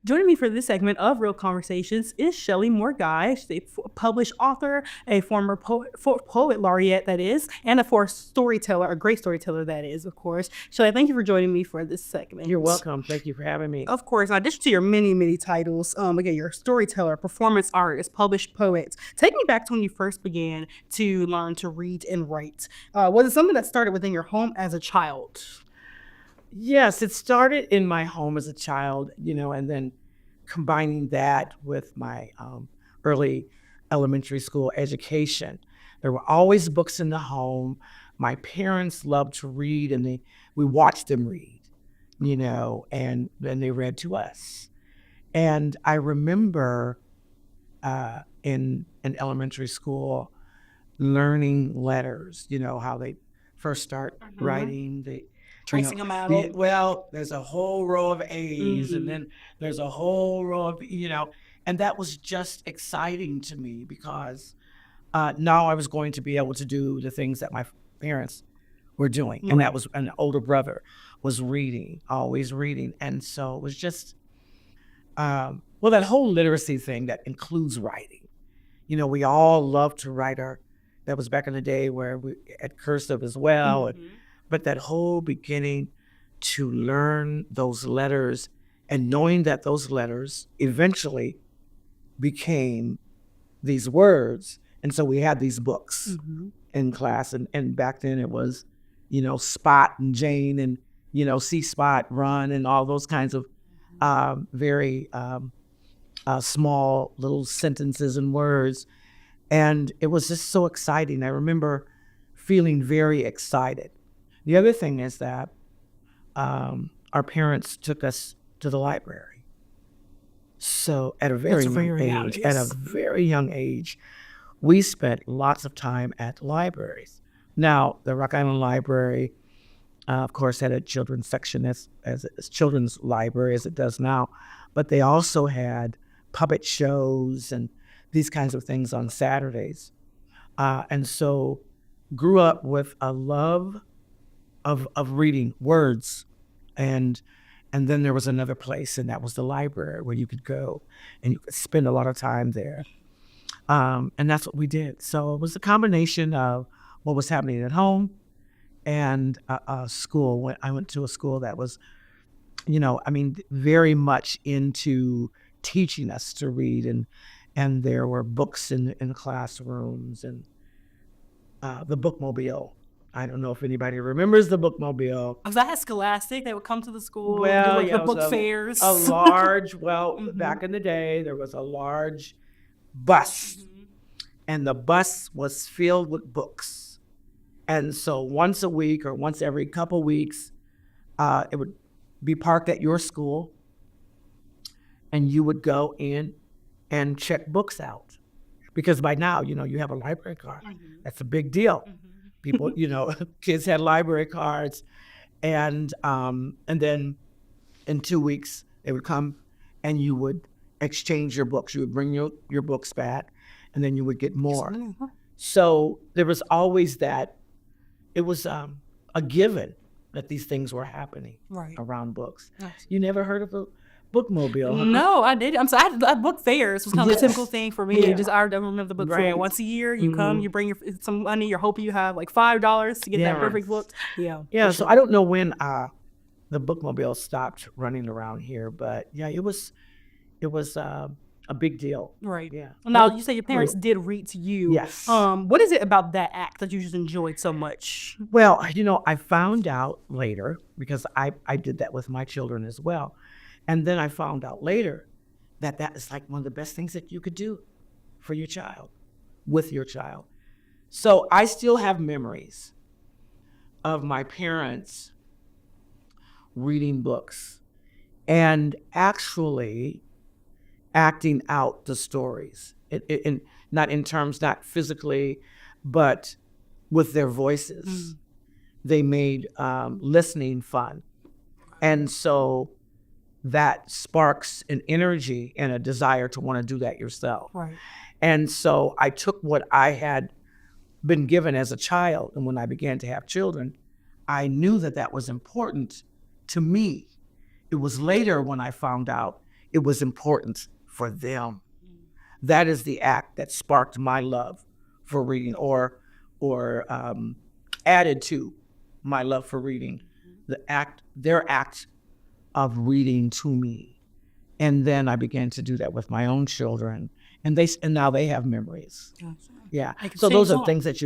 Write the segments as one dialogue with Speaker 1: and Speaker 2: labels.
Speaker 1: Joining me for this segment of Real Conversations is Shellie Moore-Guy. She's a published author, a former poet laureate, that is, and a former storyteller, a great storyteller, that is, of course. Shellie, thank you for joining me for this segment.
Speaker 2: You're welcome. Thank you for having me.
Speaker 1: Of course. In addition to your many, many titles, again, you're a storyteller, performance artist, published poet. Take me back to when you first began to learn to read and write. Was it something that started within your home as a child?
Speaker 2: Yes, it started in my home as a child, and then combining that with my early elementary school education. There were always books in the home. My parents loved to read, and we watched them read, and then they read to us. And I remember in elementary school learning letters, how they first start writing.
Speaker 1: Tracing them out.
Speaker 2: Well, there's a whole row of A's, and then there's a whole row of, and that was just exciting to me because now I was going to be able to do the things that my parents were doing. And that was an older brother was reading, always reading. And so it was just, that whole literacy thing that includes writing. We all love to write that was back in the day where we had cursive as well. But that whole beginning to learn those letters and knowing that those letters eventually became these words. And so we had these books in class. And back then it was, Spot and Jane and, See Spot Run and all those kinds of very small little sentences and words. And it was just so exciting. I remember feeling very excited. The other thing is that our parents took us to the library. So at a very young age, we spent lots of time at libraries. Now, the Rock Island Library, of course, had a children's section as children's library as it does now, but they also had puppet shows and these kinds of things on Saturdays. And so grew up with a love of reading words, and then there was another place, and that was the library where you could go and you could spend a lot of time there, and that's what we did. So it was a combination of what was happening at home and school. I went to a school that was, very much into teaching us to read, and there were books in classrooms, and the bookmobile. I don't know if anybody remembers the bookmobile.
Speaker 1: Was that Scholastic? They would come to the school
Speaker 2: Well,
Speaker 1: and do the book fairs.
Speaker 2: A large, back in the day, there was a large bus, and the bus was filled with books. And so once a week or once every couple weeks, it would be parked at your school, and you would go in and check books out. Because by now, you have a library card. That's a big deal. People, kids had library cards, and then in 2 weeks they would come and you would exchange your books. You would bring your books back, and then you would get more. So there was always that. It was a given that these things were happening around books. You never heard of a bookmobile? Huh?
Speaker 1: No, I did. I'm sorry. I book fairs was kind of the typical thing for me. I remember the book fair. Once a year, you come, you bring some money. You're hoping you have like $5 to get that perfect book.
Speaker 2: Yeah. So I don't know when the bookmobile stopped running around here, but it was a big deal.
Speaker 1: Right.
Speaker 2: Yeah.
Speaker 1: Now you say your parents did read to you.
Speaker 2: Yes.
Speaker 1: What is it about that act that you just enjoyed so much?
Speaker 2: Well, I found out later, because I did that with my children as well. And then I found out later that is like one of the best things that you could do for your child, with your child. So I still have memories of my parents reading books and actually acting out the stories, not physically, but with their voices. They made listening fun. And so that sparks an energy and a desire to want to do that yourself.
Speaker 1: Right.
Speaker 2: And so I took what I had been given as a child, and when I began to have children, I knew that was important to me. It was later when I found out it was important for them. That is the act that sparked my love for reading, or added to my love for reading. Their act of reading to me, and then I began to do that with my own children, and now they have memories.
Speaker 1: Gotcha.
Speaker 2: Yeah.
Speaker 1: I can
Speaker 2: So
Speaker 1: see
Speaker 2: those are
Speaker 1: on.
Speaker 2: things that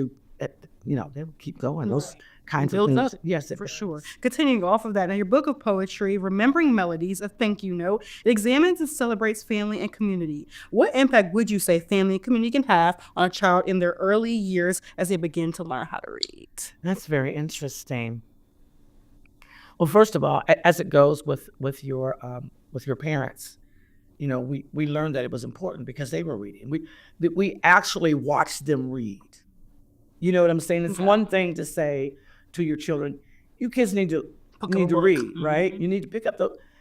Speaker 2: they'll keep going. Those kinds of
Speaker 1: Builds
Speaker 2: things.
Speaker 1: up,
Speaker 2: Yes, it
Speaker 1: for
Speaker 2: does.
Speaker 1: sure. Continuing off of that, now your book of poetry, Remembering Melodies, a thank you note, it examines and celebrates family and community. What impact would you say family and community can have on a child in their early years as they begin to learn how to read?
Speaker 2: That's very interesting. Well, first of all, as it goes with your parents, we learned that it was important because they were reading. We actually watched them read. You know what I'm saying? It's one thing to say to your children, you kids need to read, right? You need to pick up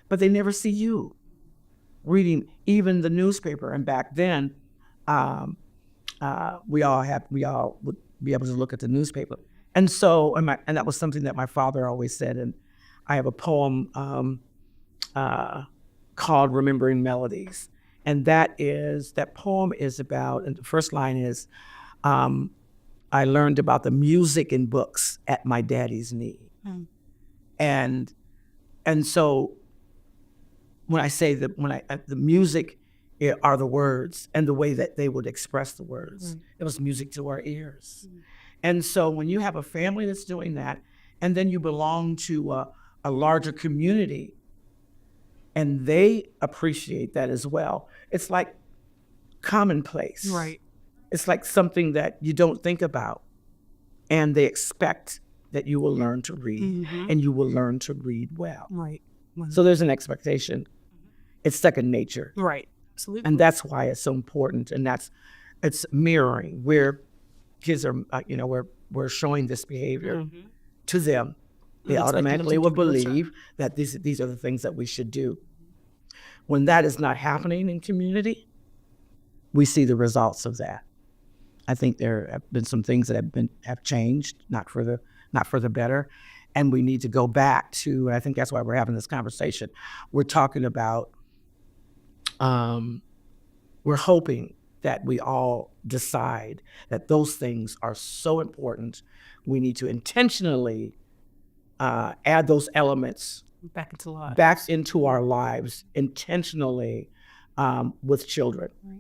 Speaker 2: but they never see you reading even the newspaper. And back then, we all would be able to look at the newspaper. And so, and that was something that my father always said. And I have a poem called Remembering Melodies. And that poem is about, and the first line is, I learned about the music in books at my daddy's knee. And so when I say that, the music are the words and the way that they would express the words, it was music to our ears. And so when you have a family that's doing that, and then you belong to a larger community, and they appreciate that as well, it's like commonplace.
Speaker 1: Right.
Speaker 2: It's like something that you don't think about, and they expect that you will learn to read, and you will learn to read well.
Speaker 1: Right.
Speaker 2: So there's an expectation. It's second nature.
Speaker 1: Right. Absolutely.
Speaker 2: And that's why it's so important. And it's mirroring where kids are, we're showing this behavior to them. They automatically will believe that these are the things that we should do. When that is not happening in community, we see the results of that. I think there have been some things that have changed, not for the better, and we need to go back to. And I think that's why we're having this conversation. We're talking about. We're hoping that we all decide that those things are so important. We need to intentionally add those elements
Speaker 1: back into
Speaker 2: our lives intentionally with children.
Speaker 1: Right.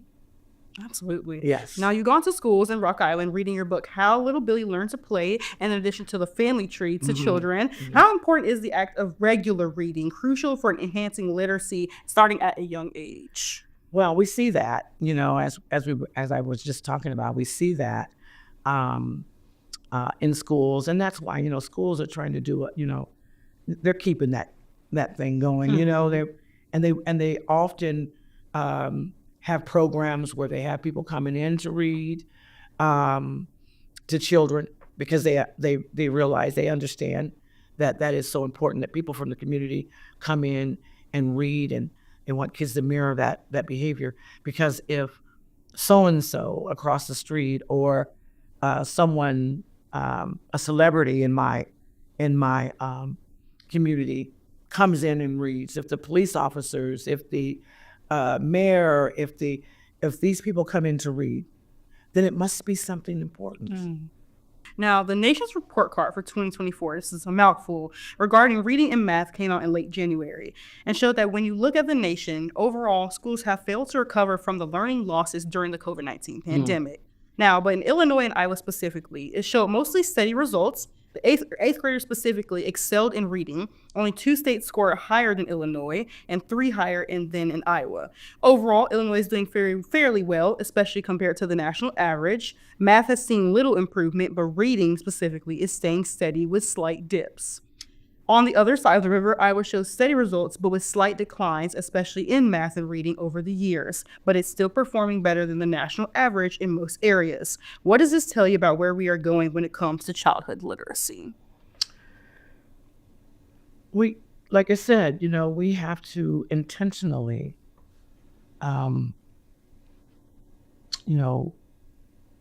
Speaker 1: Absolutely.
Speaker 2: Yes.
Speaker 1: Now, you've gone to schools in Rock Island reading your book, How Little Billy Learned to Play, in addition to the family tree to children. How important is the act of regular reading, crucial for enhancing literacy starting at a young age?
Speaker 2: Well, we see that, as I was just talking about, we see that in schools, and that's why, schools are trying to do they're keeping that thing going, they often have programs where they have people coming in to read to children because they realize, they understand that is so important, that people from the community come in and read and want kids to mirror that behavior. Because if so-and-so across the street or someone, a celebrity in my community comes in and reads, if the police officers, if the mayor, if these people come in to read, then it must be something important.
Speaker 1: Now, the nation's report card for 2024, this is a mouthful, regarding reading and math came out in late January and showed that when you look at the nation, overall, schools have failed to recover from the learning losses during the COVID-19 pandemic. Now, but in Illinois and Iowa specifically, it showed mostly steady results. The eighth graders specifically excelled in reading. Only 2 states scored higher than Illinois and 3 higher than in Iowa. Overall, Illinois is doing fairly well, especially compared to the national average. Math has seen little improvement, but reading specifically is staying steady with slight dips. On the other side of the river, Iowa shows steady results, but with slight declines, especially in math and reading over the years. But it's still performing better than the national average in most areas. What does this tell you about where we are going when it comes to childhood literacy?
Speaker 2: Like I said, we have to intentionally,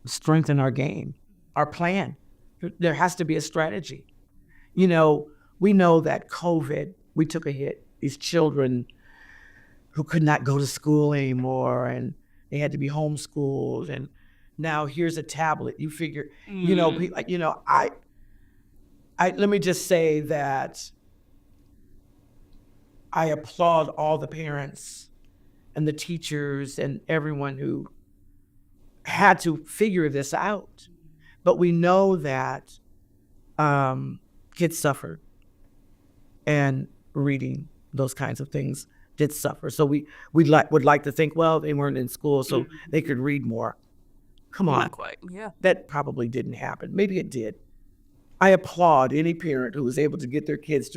Speaker 2: strengthen our game, our plan. There has to be a strategy. We know that COVID, we took a hit. These children who could not go to school anymore, and they had to be homeschooled, and now here's a tablet. You figure, I let me just say that I applaud all the parents and the teachers and everyone who had to figure this out. But we know that kids suffered, and reading, those kinds of things did suffer. So we would like to think, well, they weren't in school, so they could read more. Come on.
Speaker 1: Not quite. Yeah.
Speaker 2: That probably didn't happen. Maybe it did. I applaud any parent who was able to get their kids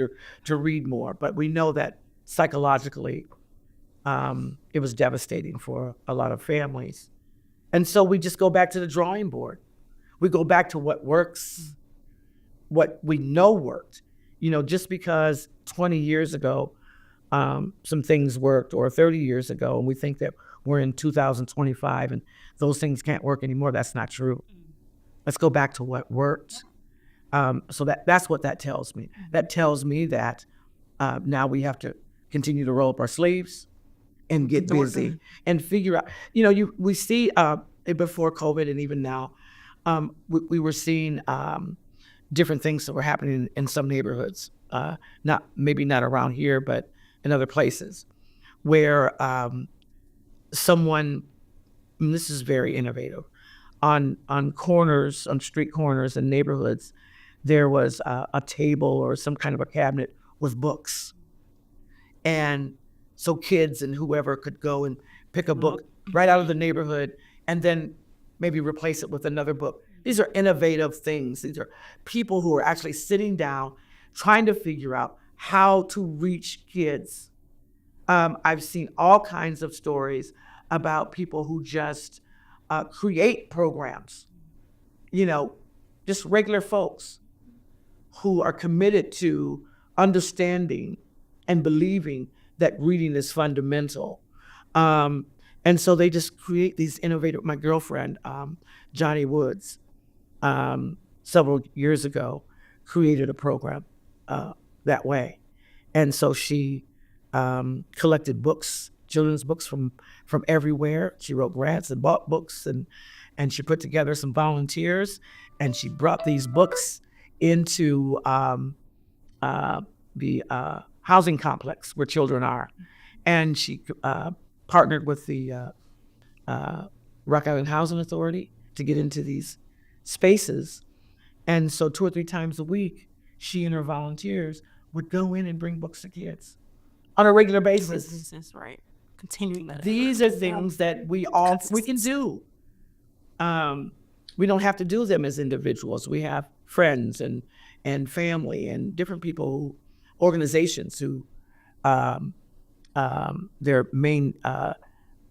Speaker 2: to read more, but we know that psychologically, it was devastating for a lot of families. And so we just go back to the drawing board. We go back to what works, what we know worked. Just because 20 years ago, some things worked, or 30 years ago, and we think that we're in 2025 and those things can't work anymore, that's not true. Let's go back to what worked. So that's what that tells me. That tells me that now we have to continue to roll up our sleeves and get busy and figure out. We see before COVID and even now, we were seeing different things that were happening in some neighborhoods, maybe not around here, but in other places, where someone, and this is very innovative, on corners, on street corners and neighborhoods, there was a table or some kind of a cabinet with books. And so kids and whoever could go and pick a book right out of the neighborhood and then maybe replace it with another book. These are innovative things. These are people who are actually sitting down, trying to figure out how to reach kids. I've seen all kinds of stories about people who just create programs, just regular folks who are committed to understanding and believing that reading is fundamental. And so they just create these innovative, my girlfriend, Johnny Woods, several years ago, created a program that way. And so she collected books, children's books from everywhere. She wrote grants and bought books, and she put together some volunteers, and she brought these books into the housing complex where children are. And she partnered with the Rock Island Housing Authority to get into these spaces. And so 2 or 3 times a week, she and her volunteers would go in and bring books to kids on a regular basis.
Speaker 1: Businesses, right. Continuing that.
Speaker 2: These are things that we can do. We don't have to do them as individuals. We have friends and family and different people, organizations who their main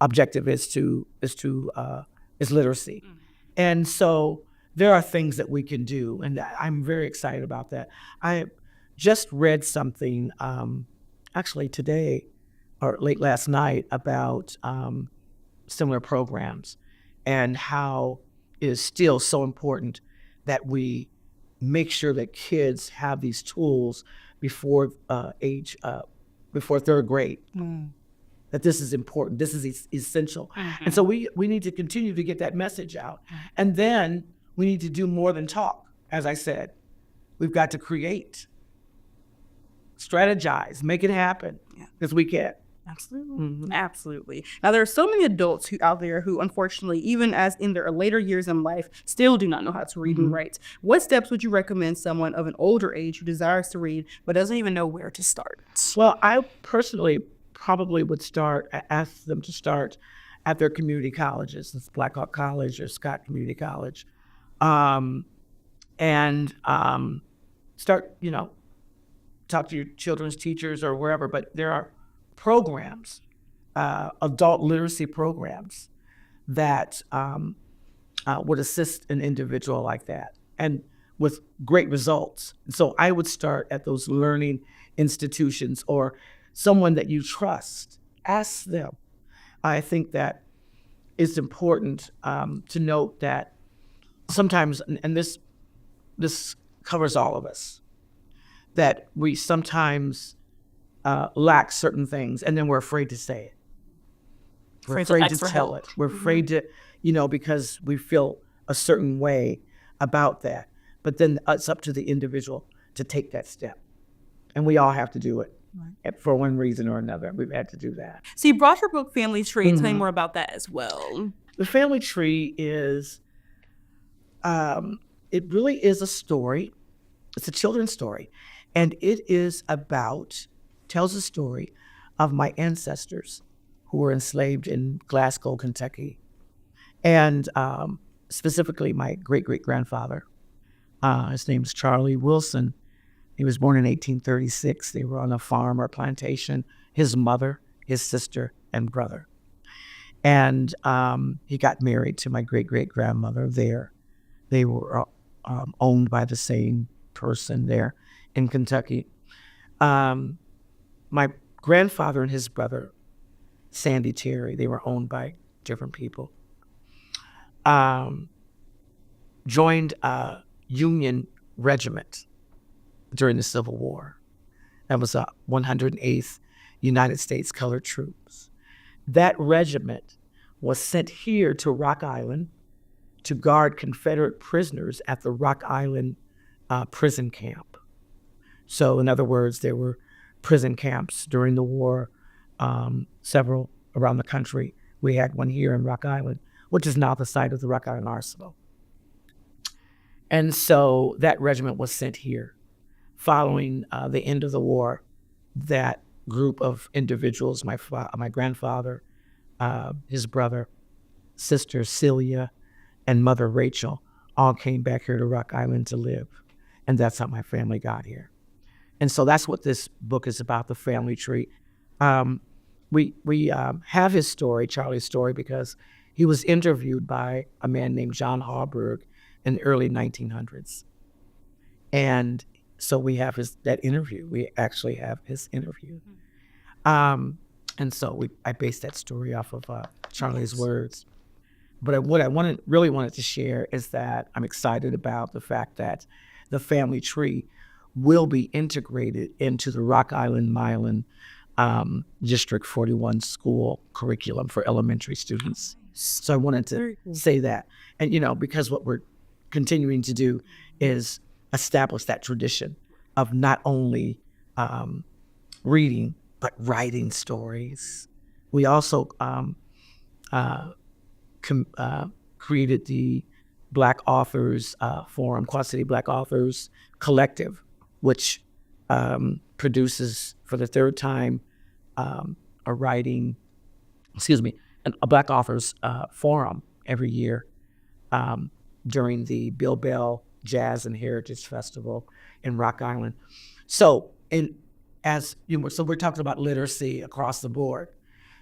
Speaker 2: objective is literacy. And so there are things that we can do, and I'm very excited about that. I just read something actually today or late last night about similar programs and how it is still so important that we make sure that kids have these tools before before 3rd grade. That this is important, this is essential. And so we need to continue to get that message out. And then we need to do more than talk. As I said, we've got to create, strategize, make it happen, because we can.
Speaker 1: Absolutely. Absolutely. Now, there are so many adults out there who, unfortunately, even as in their later years in life, still do not know how to read and write. What steps would you recommend someone of an older age who desires to read but doesn't even know where to start?
Speaker 2: Well, I personally probably would ask them to start at their community colleges. It's Black Hawk College or Scott Community College. And start, talk to your children's teachers or wherever, but there are programs, adult literacy programs that would assist an individual like that, and with great results. So I would start at those learning institutions or someone that you trust. Ask them. I think that it's important to note that sometimes, and this covers all of us, that we sometimes lack certain things, and then we're afraid to say it. We're afraid to tell it. We're afraid to, because we feel a certain way about that. But then it's up to the individual to take that step. And we all have to do it. Right. For one reason or another, we've had to do that.
Speaker 1: So you brought your book, Family Tree. Tell me more about that as well.
Speaker 2: The Family Tree is, it really is a story. It's a children's story. And it tells the story of my ancestors who were enslaved in Glasgow, Kentucky. And specifically my great-great-grandfather. His name's Charlie Wilson. He was born in 1836. They were on a farm or plantation. His mother, his sister, and brother. And he got married to my great-great-grandmother there. They were owned by the same person there in Kentucky. My grandfather and his brother, Sandy Terry, they were owned by different people, joined a Union regiment during the Civil War. That was 108th United States Colored Troops. That regiment was sent here to Rock Island to guard Confederate prisoners at the Rock Island prison camp. So in other words, there were prison camps during the war, several around the country. We had one here in Rock Island, which is now the site of the Rock Island Arsenal. And so that regiment was sent here. Following the end of the war, that group of individuals, my grandfather, his brother, sister Celia, and mother Rachel, all came back here to Rock Island to live. And that's how my family got here. And so that's what this book is about, The Family Tree. We have his story, Charlie's story, because he was interviewed by a man named John Harburg in the early 1900s. And so we have that interview. We actually have his interview. And so I based that story off of Charlie's words. But what I really wanted to share is that I'm excited about the fact that the Family Tree will be integrated into the Rock Island Milan District 41 school curriculum for elementary students. So I wanted to say that. And, because what we're continuing to do is establish that tradition of not only reading, but writing stories. We also created the Black Authors Forum, Quad City Black Authors Collective, which produces for the third time a Black Authors Forum every year during the Bill Bell Jazz and Heritage Festival in Rock Island. So we're talking about literacy across the board.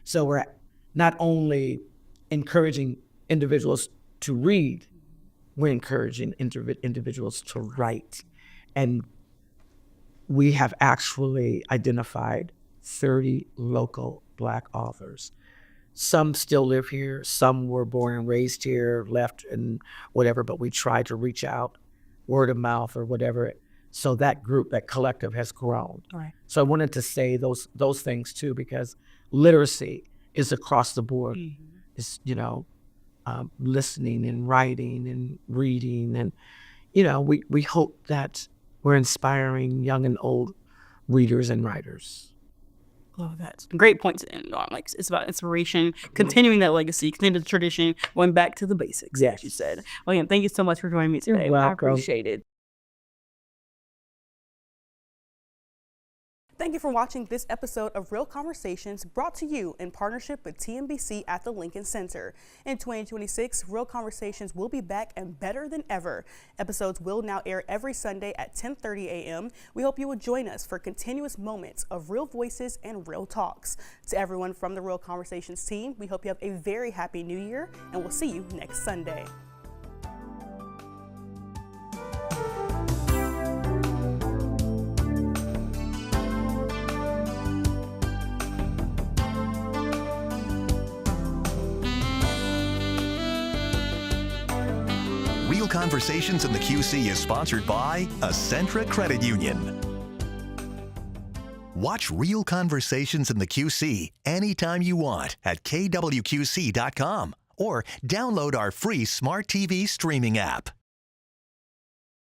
Speaker 2: So we're not only encouraging individuals to read, we're encouraging individuals to write. And we have actually identified 30 local Black authors. Some still live here, some were born and raised here, left and whatever, but we try to reach out, word of mouth or whatever. So that group, that collective has grown. Right. So I wanted to say those things too, because literacy is across the board. Mm-hmm. It's, listening and writing and reading. And, we hope that we're inspiring young and old readers and writers.
Speaker 1: Love that. Great point to end on. Like, it's about inspiration, continuing that legacy, continuing the tradition, going back to the basics, as you said. Well, again, thank you so much for joining me today.
Speaker 2: You're welcome.
Speaker 1: I appreciate it. Thank you for watching this episode of Real Conversations, brought to you in partnership with TNBC at the Lincoln Center. In 2026, Real Conversations will be back and better than ever. Episodes will now air every Sunday at 10:30 a.m. We hope you will join us for continuous moments of real voices and real talks. To everyone from the Real Conversations team, we hope you have a very happy new year, and we'll see you next Sunday.
Speaker 3: Real Conversations in the QC is sponsored by Accentra Credit Union. Watch real conversations in the QC anytime you want at kwqc.com or download our free smart TV streaming app.